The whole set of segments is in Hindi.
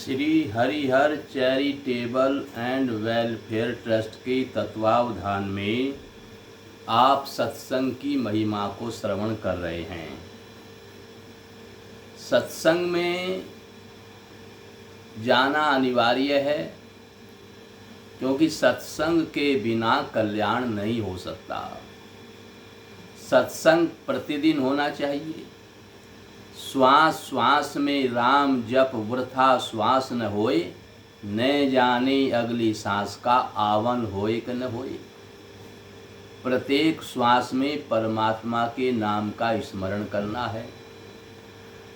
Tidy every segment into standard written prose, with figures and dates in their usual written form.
Shri Harihar charitable and welfare trust के तत्वावधान में आप सत्संग की महिमा को श्रवण कर रहे हैं। सत्संग में जाना अनिवार्य है, क्योंकि सत्संग के बिना कल्याण नहीं हो सकता। सत्संग प्रतिदिन होना चाहिए। श्वास श्वास में राम जप वृथा श्वास न होए, न जाने अगली सांस का आवन होए कि न होए। प्रत्येक श्वास में परमात्मा के नाम का स्मरण करना है।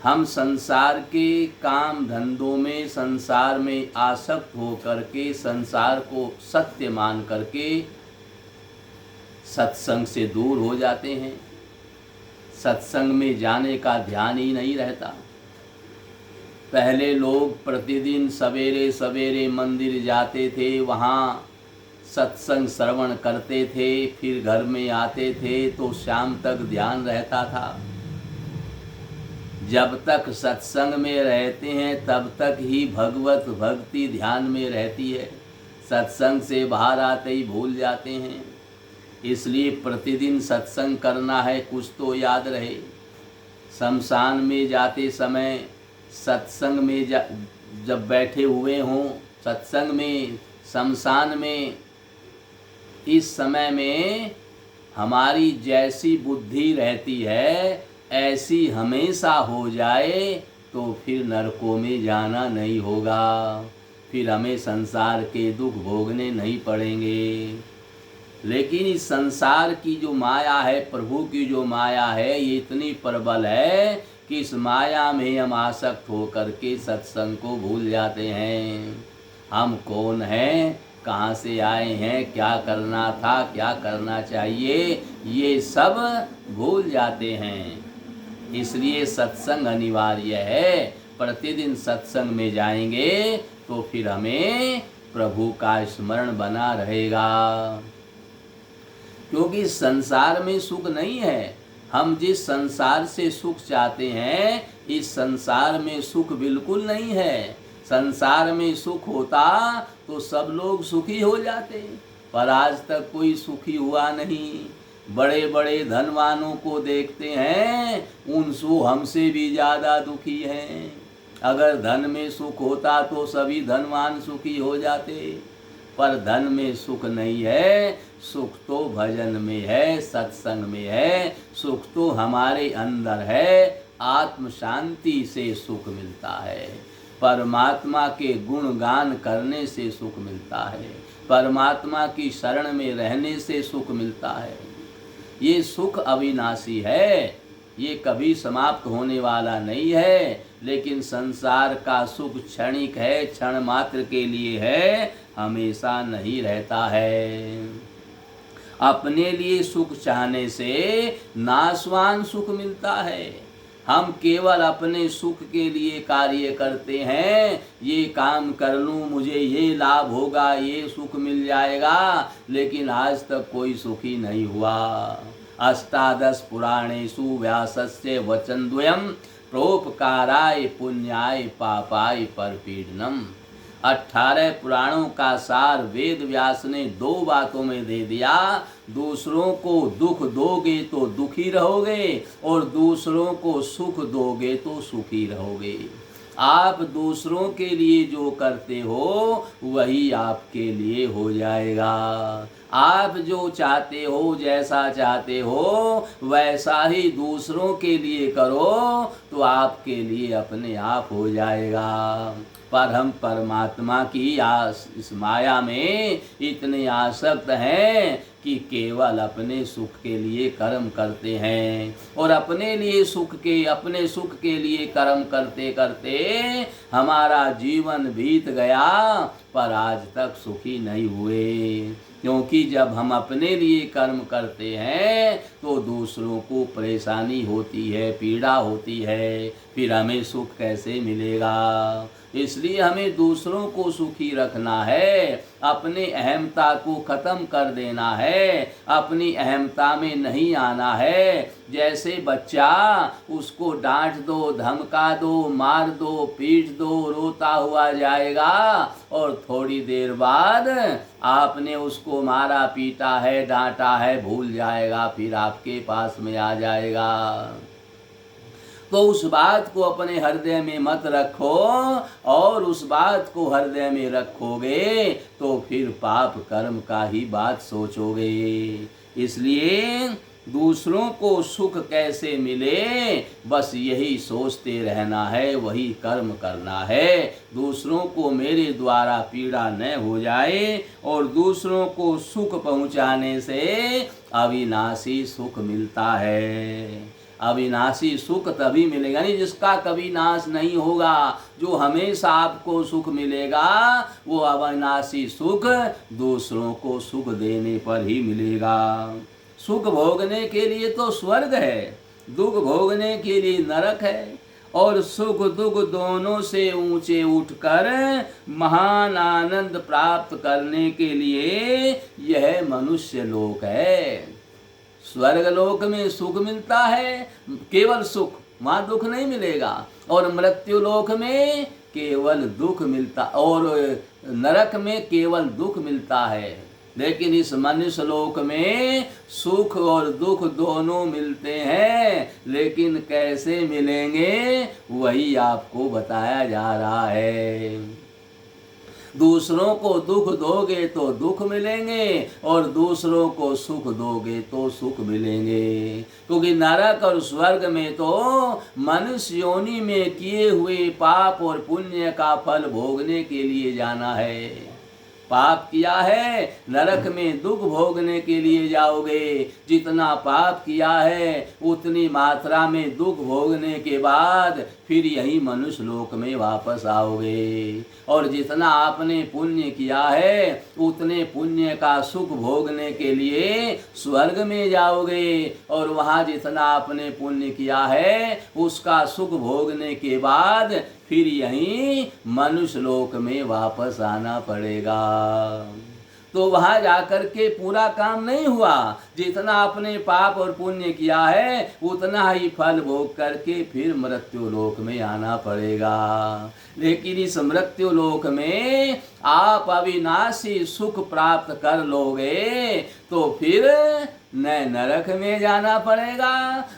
हम संसार के काम धंधों में, संसार में आसक्त होकर के, संसार को सत्य मान करके सत्संग से दूर हो जाते हैं। सत्संग में जाने का ध्यान ही नहीं रहता। पहले लोग प्रतिदिन सवेरे सवेरे मंदिर जाते थे, वहाँ सत्संग श्रवण करते थे, फिर घर में आते थे तो शाम तक ध्यान रहता था। जब तक सत्संग में रहते हैं तब तक ही भगवत भक्ति ध्यान में रहती है। सत्संग से बाहर आते ही भूल जाते हैं। इसलिए प्रतिदिन सत्संग करना है, कुछ तो याद रहे। शमशान में जाते समय सत्संग में जब बैठे हुए हों, सत्संग में, शमशान में, इस समय में हमारी जैसी बुद्धि रहती है ऐसी हमेशा हो जाए तो फिर नरकों में जाना नहीं होगा, फिर हमें संसार के दुख भोगने नहीं पड़ेंगे। लेकिन इस संसार की जो माया है, प्रभु की जो माया है, ये इतनी प्रबल है कि इस माया में हम आसक्त होकर के सत्संग को भूल जाते हैं। हम कौन हैं, कहाँ से आए हैं, क्या करना था, क्या करना चाहिए, ये सब भूल जाते हैं। इसलिए सत्संग अनिवार्य है। प्रतिदिन सत्संग में जाएंगे तो फिर हमें प्रभु का स्मरण बना रहेगा। क्योंकि संसार में सुख नहीं है। हम जिस संसार से सुख चाहते हैं, इस संसार में सुख बिल्कुल नहीं है। संसार में सुख होता तो सब लोग सुखी हो जाते, पर आज तक कोई सुखी हुआ नहीं। बड़े बड़े धनवानों को देखते हैं, उनसे हमसे भी ज़्यादा दुखी हैं। अगर धन में सुख होता तो सभी धनवान सुखी हो जाते, पर धन में सुख नहीं है। सुख तो भजन में है, सत्संग में है। सुख तो हमारे अंदर है। आत्म शांति से सुख मिलता है। परमात्मा के गुणगान करने से सुख मिलता है। परमात्मा की शरण में रहने से सुख मिलता है। ये सुख अविनाशी है, ये कभी समाप्त होने वाला नहीं है। लेकिन संसार का सुख क्षणिक है, क्षण मात्र के लिए है, हमेशा नहीं रहता है। अपने लिए सुख चाहने से नाशवान सुख मिलता है। हम केवल अपने सुख के लिए कार्य करते हैं। ये काम कर लूँ, मुझे ये लाभ होगा, ये सुख मिल जाएगा, लेकिन आज तक कोई सुखी नहीं हुआ। अष्टादश पुराणेषु व्यासस्य वचनद्वयम् प्रोपकाराय पुण्याय पापाय परपीडनम्। 18 पुराणों का सार वेद व्यास ने 2 बातों में दे दिया। दूसरों को दुख दोगे तो दुखी रहोगे, और दूसरों को सुख दोगे तो सुखी रहोगे। आप दूसरों के लिए जो करते हो वही आपके लिए हो जाएगा। आप जो चाहते हो, जैसा चाहते हो, वैसा ही दूसरों के लिए करो तो आपके लिए अपने आप हो जाएगा। पर हम परमात्मा की इस माया में इतने आसक्त हैं कि केवल अपने सुख के लिए कर्म करते हैं, और अपने सुख के लिए कर्म करते करते हमारा जीवन बीत गया, पर आज तक सुखी नहीं हुए। क्योंकि जब हम अपने लिए कर्म करते हैं तो दूसरों को परेशानी होती है, पीड़ा होती है। फिर हमें सुख कैसे मिलेगा। इसलिए हमें दूसरों को सुखी रखना है, अपने अहमता को खत्म कर देना है, अपनी अहमता में नहीं आना है। जैसे बच्चा, उसको डांट दो, धमका दो, मार दो, पीट दो, रोता हुआ जाएगा और थोड़ी देर बाद आपने उसको मारा पीटा है, डांटा है, भूल जाएगा, फिर आपके पास में आ जाएगा। तो उस बात को अपने हृदय में मत रखो, और उस बात को हृदय में रखोगे तो फिर पाप कर्म का ही बात सोचोगे। इसलिए दूसरों को सुख कैसे मिले, बस यही सोचते रहना है, वही कर्म करना है। दूसरों को मेरे द्वारा पीड़ा न हो जाए, और दूसरों को सुख पहुँचाने से अविनाशी सुख मिलता है। अविनाशी सुख तभी मिलेगा, नहीं जिसका कभी नाश नहीं होगा। जो हमेशा आपको सुख मिलेगा वो अविनाशी सुख दूसरों को सुख देने पर ही मिलेगा। सुख भोगने के लिए तो स्वर्ग है, दुख भोगने के लिए नरक है। और सुख दुख दोनों से ऊंचे उठकर महान आनंद प्राप्त करने के लिए यह मनुष्य लोक है। स्वर्ग लोक में सुख मिलता है, केवल सुख, वहाँ दुख नहीं मिलेगा। और मृत्यु लोक में केवल दुख मिलता, और नरक में केवल दुख मिलता है। लेकिन इस मनुष्य लोक में सुख और दुख दोनों मिलते हैं, लेकिन कैसे मिलेंगे वही आपको बताया जा रहा है। दूसरों को दुख दोगे तो दुख मिलेंगे, और दूसरों को सुख दोगे तो सुख मिलेंगे। क्योंकि नरक और स्वर्ग में तो मनुष्य योनि में किए हुए पाप और पुण्य का फल भोगने के लिए जाना है। पाप किया है, नरक में दुख भोगने के लिए जाओगे। जितना पाप किया है उतनी मात्रा में दुख भोगने के बाद फिर यही मनुष्य लोक में वापस आओगे। और जितना आपने पुण्य किया है उतने पुण्य का सुख भोगने के लिए स्वर्ग में जाओगे। और वहाँ जितना आपने पुण्य किया है उसका सुख भोगने के बाद फिर यहीं मनुष्य लोक में वापस आना पड़ेगा। तो वहाँ जाकर के पूरा काम नहीं हुआ। जितना आपने पाप और पुण्य किया है उतना ही फल भोग करके फिर मृत्यु लोक में आना पड़ेगा। लेकिन इस मृत्यु लोक में आप अविनाशी सुख प्राप्त कर लोगे तो फिर न नरक में जाना पड़ेगा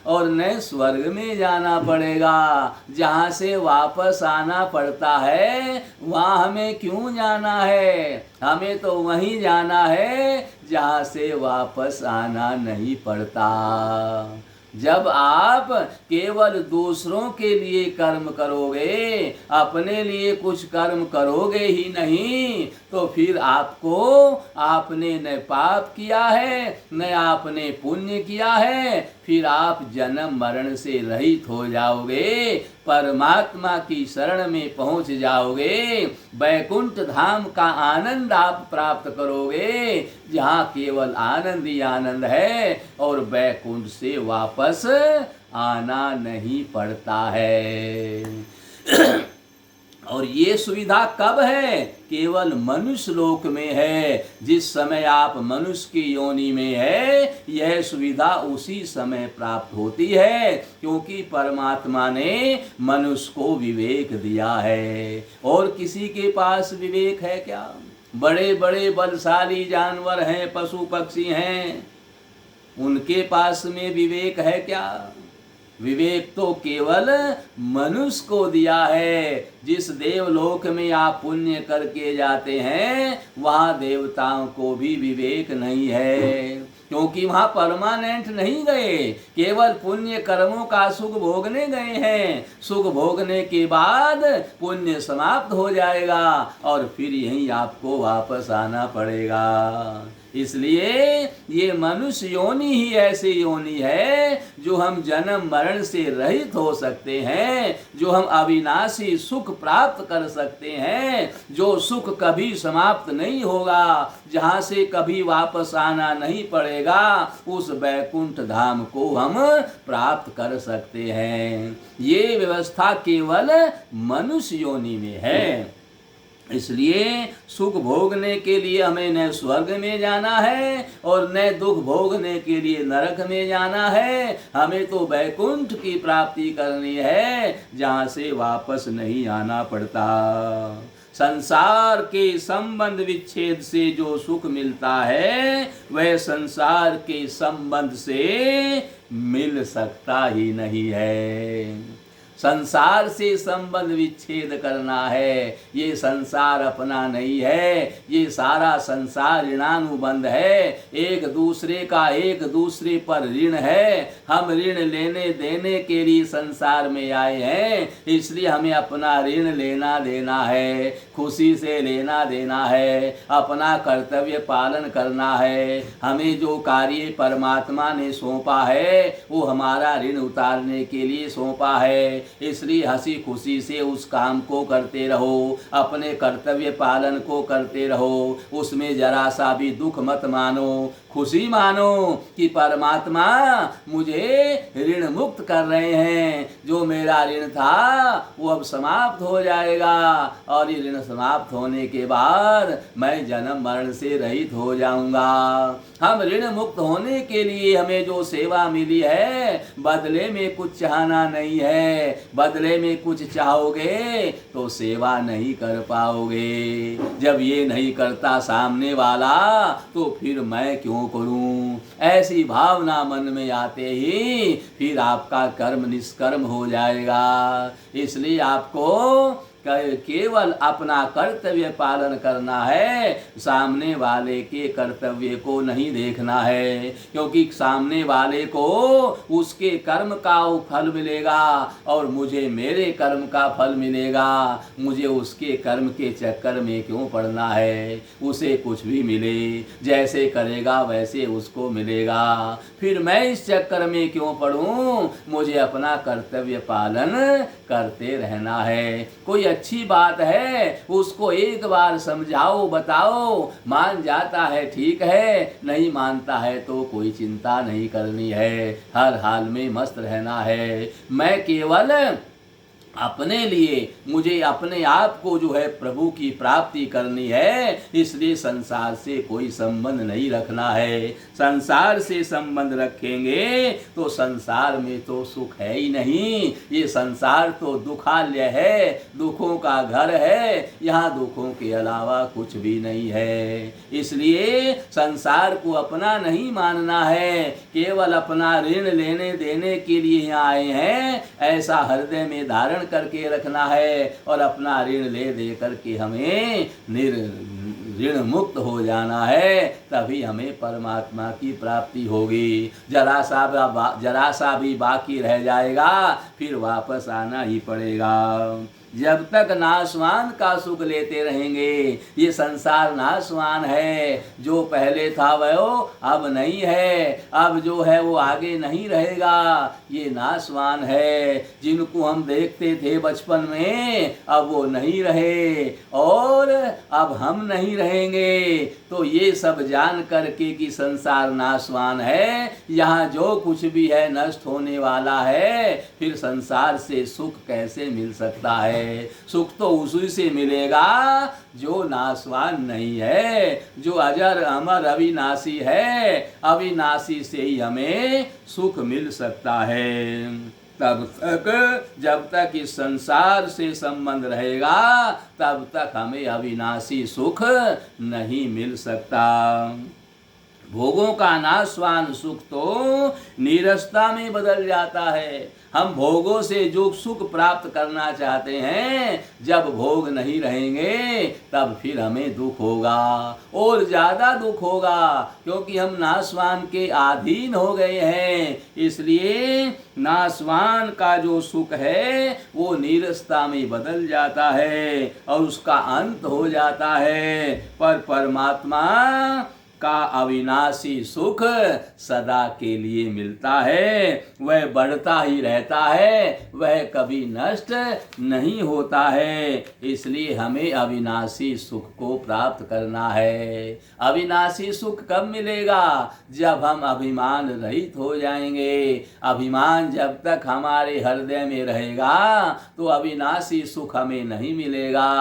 और न स्वर्ग में जाना पड़ेगा। जहाँ से वापस आना पड़ता है वहाँ हमें क्यों जाना है? हमें तो वहीं जाना है जहाँ से वापस आना नहीं पड़ता। जब आप केवल दूसरों के लिए कर्म करोगे, अपने लिए कुछ कर्म करोगे ही नहीं, तो फिर आपने न पाप किया है न आपने पुण्य किया है। फिर आप जन्म मरण से रहित हो जाओगे, परमात्मा की शरण में पहुंच जाओगे। वैकुंठ धाम का आनंद आप प्राप्त करोगे, जहाँ केवल आनंद ही आनंद है और वैकुंठ से वापस आना नहीं पड़ता है। और ये सुविधा कब है? केवल मनुष्य लोक में है। जिस समय आप मनुष्य की योनि में है यह सुविधा उसी समय प्राप्त होती है, क्योंकि परमात्मा ने मनुष्य को विवेक दिया है। और किसी के पास विवेक है क्या? बड़े बड़े बलशाली जानवर हैं, पशु पक्षी हैं, उनके पास में विवेक है क्या? विवेक तो केवल मनुष्य को दिया है। जिस देवलोक में आप पुण्य करके जाते हैं वहाँ देवताओं को भी विवेक नहीं है, क्योंकि वहाँ परमानेंट नहीं गए, केवल पुण्य कर्मों का सुख भोगने गए हैं। सुख भोगने के बाद पुण्य समाप्त हो जाएगा और फिर यहीं आपको वापस आना पड़ेगा। इसलिए ये मनुष्य योनि ही ऐसी योनि है जो हम जन्म मरण से रहित हो सकते हैं, जो हम अविनाशी सुख प्राप्त कर सकते हैं, जो सुख कभी समाप्त नहीं होगा, जहाँ से कभी वापस आना नहीं पड़ेगा, उस बैकुंठ धाम को हम प्राप्त कर सकते हैं। ये व्यवस्था केवल मनुष्य योनि में है। इसलिए सुख भोगने के लिए हमें न स्वर्ग में जाना है और न दुख भोगने के लिए नरक में जाना है। हमें तो वैकुंठ की प्राप्ति करनी है, जहाँ से वापस नहीं आना पड़ता। संसार के संबंध विच्छेद से जो सुख मिलता है वह संसार के संबंध से मिल सकता ही नहीं है। संसार से संबंध विच्छेद करना है, ये संसार अपना नहीं है, ये सारा संसार ऋणानुबंध है, एक दूसरे का एक दूसरे पर ऋण है। हम ऋण लेने देने के लिए संसार में आए हैं, इसलिए हमें अपना ऋण लेना देना है, खुशी से लेना देना है, अपना कर्तव्य पालन करना है। हमें जो कार्य परमात्मा ने सौंपा है वो हमारा ऋण उतारने के लिए सौंपा है, इसलिए हंसी खुशी से उस काम को करते रहो, अपने कर्तव्य पालन को करते रहो, उसमें जरा सा भी दुख मत मानो, खुशी मानो कि परमात्मा मुझे ऋण मुक्त कर रहे हैं, जो मेरा ऋण था वो अब समाप्त हो जाएगा और ये ऋण समाप्त होने के बाद मैं जन्म मरण से रहित हो जाऊंगा। हम ऋण मुक्त होने के लिए हमें जो सेवा मिली है बदले में कुछ चाहना नहीं है, बदले में कुछ चाहोगे तो सेवा नहीं कर पाओगे। जब ये नहीं करता सामने वाला तो फिर मैं क्यों करूं, ऐसी भावना मन में आते ही फिर आपका कर्म निष्कर्म हो जाएगा। इसलिए आपको केवल अपना कर्तव्य पालन करना है, सामने वाले के कर्तव्य को नहीं देखना है, क्योंकि सामने वाले को उसके कर्म का फल मिलेगा और मुझे मेरे कर्म का फल मिलेगा। मुझे उसके कर्म के चक्कर में क्यों पड़ना है, उसे कुछ भी मिले, जैसे करेगा वैसे उसको मिलेगा, फिर मैं इस चक्कर में क्यों पड़ूं। मुझे अपना कर्तव्य पालन करते रहना है। कोई अच्छी बात है उसको एक बार समझाओ बताओ, मान जाता है ठीक है, नहीं मानता है तो कोई चिंता नहीं करनी है, हर हाल में मस्त रहना है। मैं केवल अपने लिए, मुझे अपने आप को जो है प्रभु की प्राप्ति करनी है, इसलिए संसार से कोई संबंध नहीं रखना है। संसार से संबंध रखेंगे तो संसार में तो सुख है ही नहीं, ये संसार तो दुखालय है, दुखों का घर है, यहाँ दुखों के अलावा कुछ भी नहीं है। इसलिए संसार को अपना नहीं मानना है, केवल अपना ऋण लेने देने के लिए यहाँ आए हैं, ऐसा हृदय में धारण करके रखना है और अपना ऋण ले दे करके हमें ऋण मुक्त हो जाना है, तभी हमें परमात्मा की प्राप्ति होगी। जरा सा भी बाकी रह जाएगा फिर वापस आना ही पड़ेगा। जब तक नाशवान का सुख लेते रहेंगे, ये संसार नाशवान है, जो पहले था वह अब नहीं है, अब जो है वो आगे नहीं रहेगा, ये नाशवान है। जिनको हम देखते थे बचपन में अब वो नहीं रहे और अब हम नहीं रहेंगे, तो ये सब जान करके कि संसार नाशवान है, यहाँ जो कुछ भी है नष्ट होने वाला है, फिर संसार से सुख कैसे मिल सकता है। सुख तो उसी से मिलेगा जो नाशवान नहीं है, जो अजर अमर अविनाशी है, अविनाशी से ही हमें सुख मिल सकता है। तब तक जब तक इस संसार से संबंध रहेगा तब तक हमें अविनाशी सुख नहीं मिल सकता। भोगों का नाशवान सुख तो नीरसता में बदल जाता है। हम भोगों से जो सुख प्राप्त करना चाहते हैं, जब भोग नहीं रहेंगे तब फिर हमें दुख होगा और ज़्यादा दुख होगा, क्योंकि हम नाशवान के अधीन हो गए हैं। इसलिए नाशवान का जो सुख है वो नीरसता में बदल जाता है और उसका अंत हो जाता है। पर परमात्मा का अविनाशी सुख सदा के लिए मिलता है, वह बढ़ता ही रहता है, वह कभी नष्ट नहीं होता है। इसलिए हमें अविनाशी सुख को प्राप्त करना है। अविनाशी सुख कब मिलेगा? जब हम अभिमान रहित हो जाएंगे। अभिमान जब तक हमारे हृदय में रहेगा तो अविनाशी सुख हमें नहीं मिलेगा।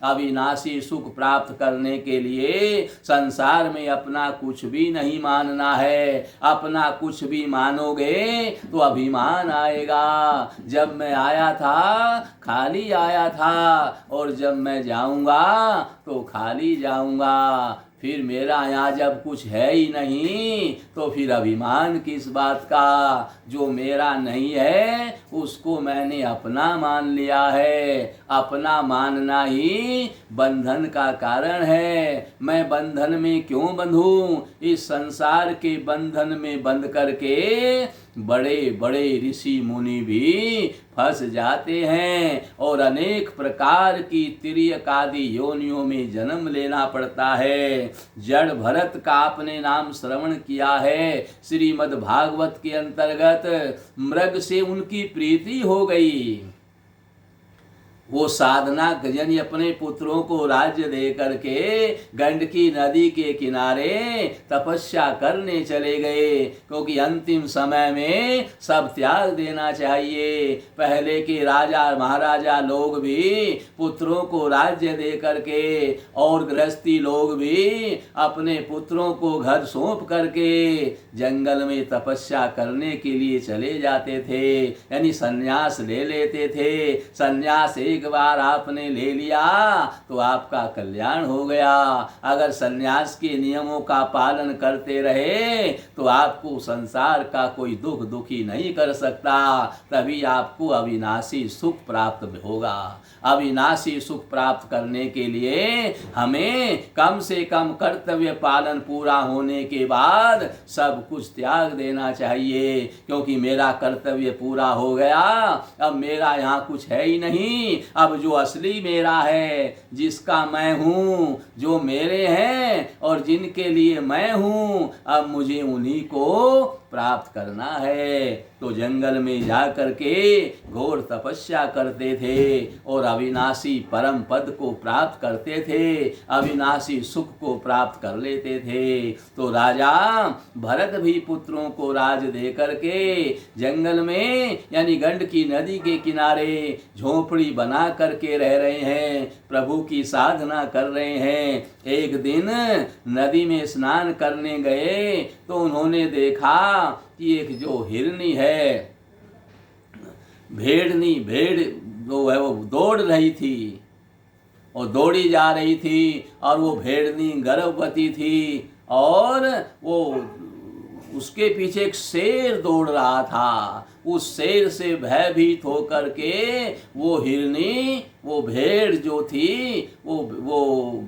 अविनाशी सुख प्राप्त करने के लिए संसार में अपना कुछ भी नहीं मानना है। अपना कुछ भी मानोगे तो अभिमान आएगा। जब मैं आया था खाली आया था और जब मैं जाऊंगा तो खाली जाऊंगा। फिर मेरा यहाँ जब कुछ है ही नहीं तो फिर अभिमान किस बात का? जो मेरा नहीं है उसको मैंने अपना मान लिया है। अपना मानना ही बंधन का कारण है। मैं बंधन में क्यों बंधूं? इस संसार के बंधन में बंध करके बड़े बड़े ऋषि मुनि भी फंस जाते हैं और अनेक प्रकार की तिर्यक आदि योनियों में जन्म लेना पड़ता है। जड़ भरत का आपने नाम श्रवण किया है। श्रीमद् भागवत के अंतर्गत मृग से उनकी प्रीति हो गई। वो साधना यानी अपने पुत्रों को राज्य दे करके गंडकी नदी के किनारे तपस्या करने चले गए, क्योंकि अंतिम समय में सब त्याग देना चाहिए। पहले के राजा महाराजा लोग भी पुत्रों को राज्य दे करके और गृहस्थी लोग भी अपने पुत्रों को घर सौंप करके जंगल में तपस्या करने के लिए चले जाते थे, यानी संन्यास ले लेते थे। संन्यास एक बार आपने ले लिया तो आपका कल्याण हो गया। अगर सन्यास के नियमों का पालन करते रहे तो आपको संसार का कोई दुखी नहीं कर सकता। तभी आपको अविनाशी सुख प्राप्त होगा। अविनाशी सुख प्राप्त करने के लिए हमें कम से कम कर्तव्य पालन पूरा होने के बाद सब कुछ त्याग देना चाहिए, क्योंकि मेरा कर्तव्य पूरा हो गया। अब मेरा यहाँ कुछ है ही नहीं। अब जो असली मेरा है, जिसका मैं हूँ, जो मेरे हैं और जिनके लिए मैं हूँ, अब मुझे उन्हीं को प्राप्त करना है। तो जंगल में जा करके घोर तपस्या करते थे और अविनाशी परम पद को प्राप्त करते थे, अविनाशी सुख को प्राप्त कर लेते थे। तो राजा भरत भी पुत्रों को राज दे करके जंगल में यानी गंडकी नदी के किनारे झोपड़ी बना करके रह रहे हैं, प्रभु की साधना कर रहे हैं। एक दिन नदी में स्नान करने गए तो उन्होंने देखा कि एक जो हिरनी है, भेड़ जो है वो दौड़ रही थी और दौड़ी जा रही थी और वो भेड़नी गर्भवती थी और वो उसके पीछे एक शेर दौड़ रहा था। उस शेर से भयभीत होकर के वो हिरनी, वो भेड़ जो थी, वो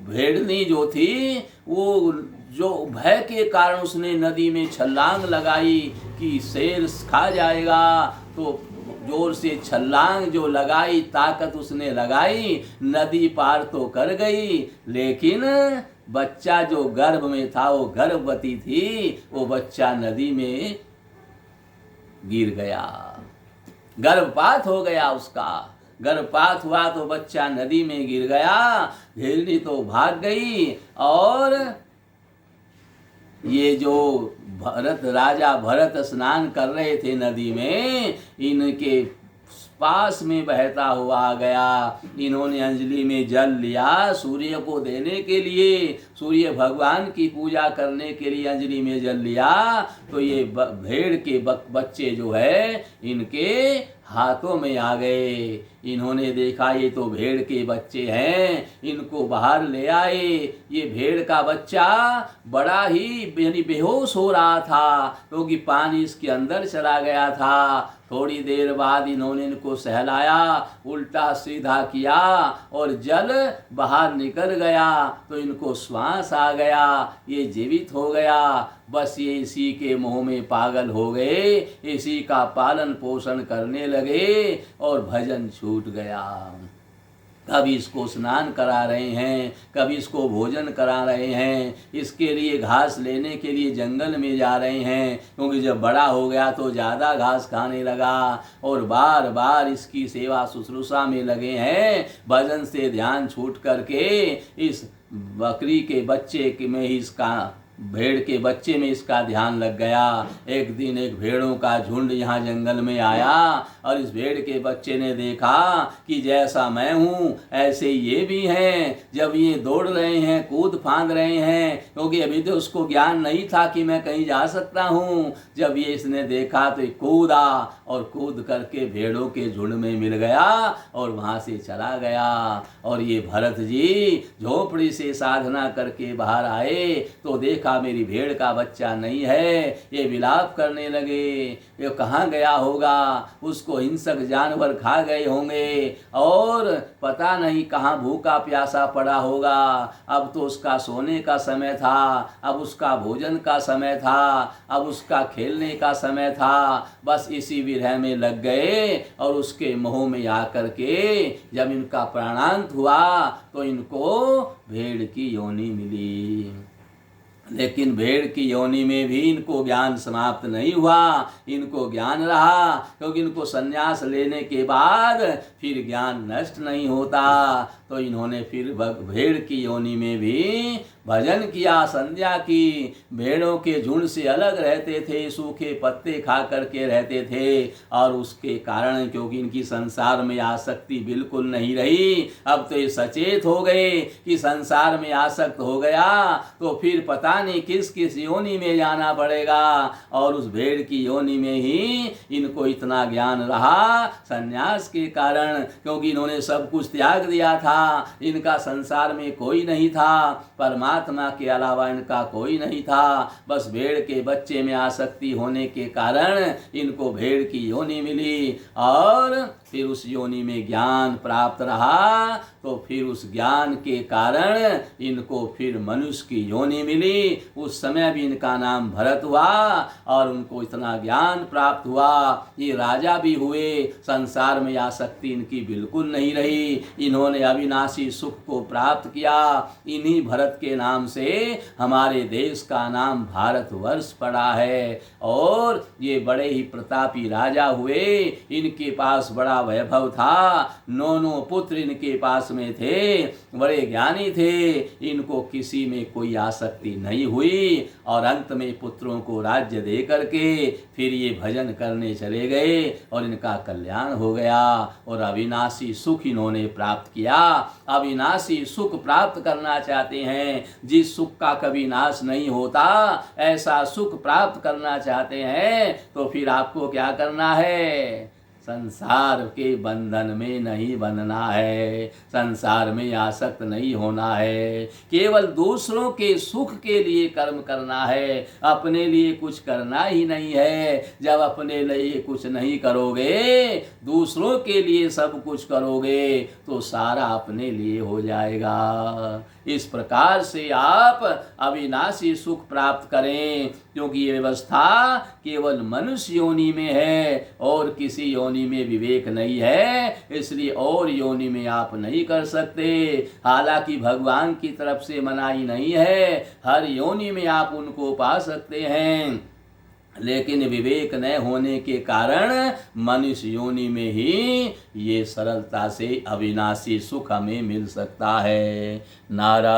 भेड़नी जो थी, वो जो भय के कारण उसने नदी में छलांग लगाई कि शेर खा जाएगा। तो जोर से छलांग जो लगाई, ताकत उसने लगाई, नदी पार तो कर गई, लेकिन बच्चा जो गर्भ में था, वो गर्भवती थी, वो बच्चा नदी में गिर गया। गर्भपात हो गया उसका। गर्भपात हुआ तो बच्चा नदी में गिर गया। हिरनी तो भाग गई और ये जो राजा भरत स्नान कर रहे थे नदी में, इनके पास में बहता हुआ आ गया। इन्होंने अंजलि में जल लिया सूर्य को देने के लिए, सूर्य भगवान की पूजा करने के लिए अंजलि में जल लिया। तो ये भेड़ के बच्चे जो है इनके हाथों में आ गए। इन्होंने देखा ये तो भेड़ के बच्चे हैं, इनको बाहर ले आए। ये भेड़ का बच्चा बड़ा ही यानी बेहोश हो रहा था, क्योंकि पानी इसके अंदर चला गया था। थोड़ी देर बाद इन्होंने इनको सहलाया, उल्टा सीधा किया और जल बाहर निकल गया तो इनको श्वास आ गया, ये जीवित हो गया। बस ये इसी के मोह में पागल हो गए, इसी का पालन पोषण करने लगे और भजन छूट गया। कभी इसको स्नान करा रहे हैं, कभी इसको भोजन करा रहे हैं, इसके लिए घास लेने के लिए जंगल में जा रहे हैं, क्योंकि जब बड़ा हो गया तो ज़्यादा घास खाने लगा, और बार बार इसकी सेवा शुश्रूषा में लगे हैं। भजन से ध्यान छूट करके इस बकरी के बच्चे में ही इसका, भेड़ के बच्चे में इसका ध्यान लग गया। एक दिन एक भेड़ों का झुंड यहाँ जंगल में आया, और इस भेड़ के बच्चे ने देखा कि जैसा मैं हूँ ऐसे ये भी हैं। जब ये दौड़ रहे हैं, कूद फांद रहे हैं, क्योंकि अभी तो उसको ज्ञान नहीं था कि मैं कहीं जा सकता हूँ। जब ये इसने देखा तो कूदा, और कूद करके भेड़ों के झुंड में मिल गया और वहाँ से चला गया। और ये भरत जी झोपड़ी से साधना करके बाहर आए तो देखा मेरी भेड़ का बच्चा नहीं है। ये विलाप करने लगे, ये कहाँ गया होगा, उसको हिंसक जानवर खा गए होंगे, और पता नहीं कहाँ भूखा प्यासा पड़ा होगा। अब तो उसका सोने का समय था, अब उसका भोजन का समय था, अब उसका खेलने का समय था। बस इसी विरह में लग गए, और उसके मोह में आकर के जब इनका प्राणांत हुआ तो इनको भेड़ की योनि मिली। लेकिन भेड़ की योनि में भी इनको ज्ञान समाप्त नहीं हुआ, इनको ज्ञान रहा, क्योंकि इनको संन्यास लेने के बाद फिर ज्ञान नष्ट नहीं होता। तो इन्होंने फिर भेड़ की योनि में भी भजन किया, संध्या की। भेड़ों के झुंड से अलग रहते थे, सूखे पत्ते खा करके रहते थे, और उसके कारण क्योंकि इनकी संसार में आसक्ति बिल्कुल नहीं रही। अब तो ये सचेत हो गए कि संसार में आसक्त हो गया तो फिर पता नहीं किस किस योनि में जाना पड़ेगा, और उस भेड़ की योनि में ही इनको इतना ज्ञान रहा संन्यास के कारण, क्योंकि इन्होंने सब कुछ त्याग दिया था। इनका संसार में कोई नहीं था, परमात्मा के अलावा इनका कोई नहीं था। बस भेड़ के बच्चे में आसक्ति होने के कारण इनको भेड़ की योनि मिली, और फिर उस योनि में ज्ञान प्राप्त रहा, तो फिर उस ज्ञान के कारण इनको फिर मनुष्य की योनि मिली। उस समय भी इनका नाम भरत हुआ, और उनको इतना ज्ञान प्राप्त हुआ, ये राजा भी हुए। संसार में आसक्ति इनकी बिल्कुल नहीं रही, इन्होंने अविनाशी सुख को प्राप्त किया। इन्हीं भरत के नाम से हमारे देश का नाम भारतवर्ष पड़ा है, और ये बड़े ही प्रतापी राजा हुए। इनके पास बड़ा वैभव था, 9 पुत्र इनके पास में थे, बड़े ज्ञानी थे, इनको किसी में कोई आसक्ति नहीं हुई, और अंत में पुत्रों को राज्य दे करके फिर ये भजन करने चले गए, और इनका कल्याण हो गया, और अविनाशी सुख इन्होंने प्राप्त किया। अविनाशी सुख प्राप्त करना चाहते हैं, जिस सुख का कभी नाश नहीं होता, ऐसा सुख प्राप्त करना चाहते हैं, तो फिर आपको क्या करना है? संसार के बंधन में नहीं बंधना है, संसार में आसक्त नहीं होना है, केवल दूसरों के सुख के लिए कर्म करना है, अपने लिए कुछ करना ही नहीं है। जब अपने लिए कुछ नहीं करोगे, दूसरों के लिए सब कुछ करोगे, तो सारा अपने लिए हो जाएगा। इस प्रकार से आप अविनाशी सुख प्राप्त करें, क्योंकि ये व्यवस्था केवल मनुष्य योनि में है, और किसी योनि में विवेक नहीं है, इसलिए और योनि में आप नहीं कर सकते। हालांकि भगवान की तरफ से मनाही नहीं है, हर योनि में आप उनको पा सकते हैं, लेकिन विवेक न होने के कारण मनुष्य योनि में ही ये सरलता से अविनाशी सुख हमें मिल सकता है। नारायण।